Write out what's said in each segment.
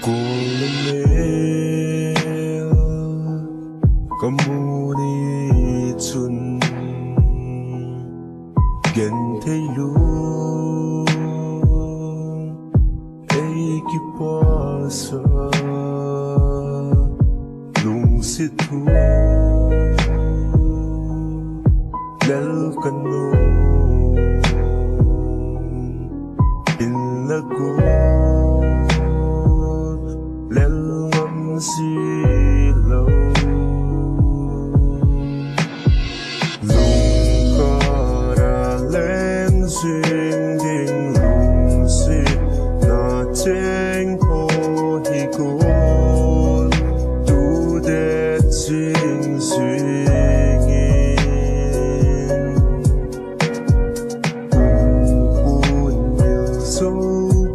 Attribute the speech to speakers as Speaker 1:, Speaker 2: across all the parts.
Speaker 1: Cô có muni chun gen thấy luôn ấy kí bỏ sợ lung xịt thu lel cần nô in la cô lel ngâm xì lâu duyên đình lung xịt na chênh hồ hi côn tu đệ chính duyên in hôn nhiều dấu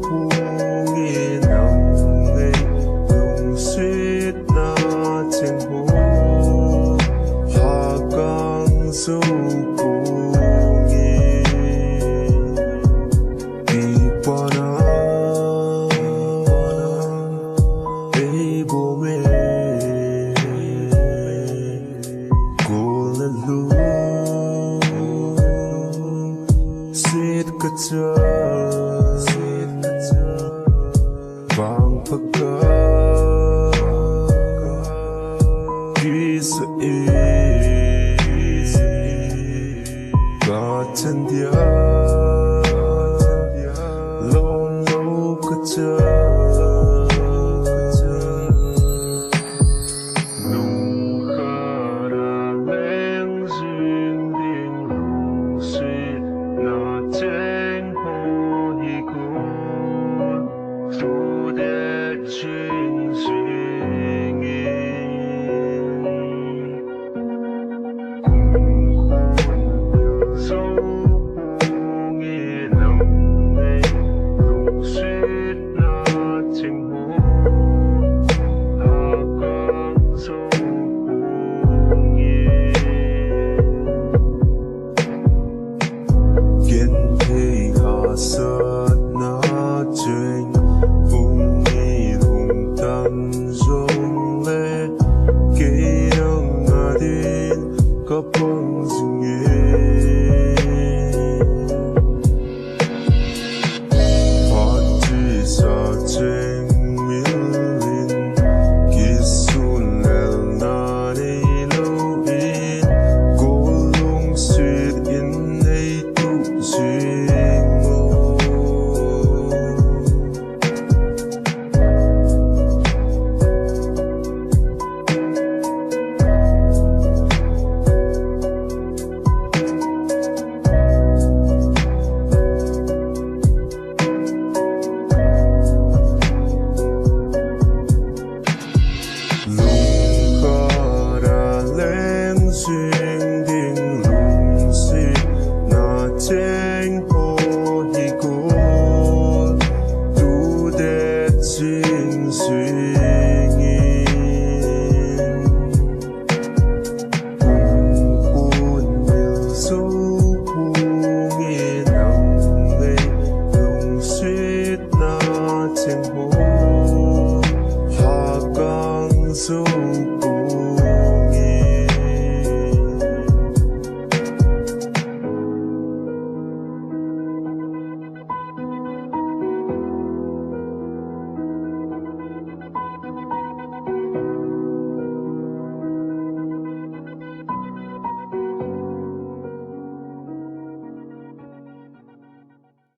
Speaker 1: buông in nằm ngay lung xịt na chênh hồ hạ càng dấu vang phật đi sự cả chân dia lâu lâu cả nung khá ra lên duyên đình lung xịt na chênh hồ hi côn tu đệ chính duyên in cùng hôn nhiều dấu buông in nồng ngay lung xịt na chênh hồ hạ càng dấu buông in kiến thị hạ sát na chênh vùng nghi hùng tâm dông lệ kỹ năng ngã đến có bóng dừng phát chỉ xa chênh miên linh kì xuân lèl na đi lâu in cô lung xuyệt in ấy tụ duyên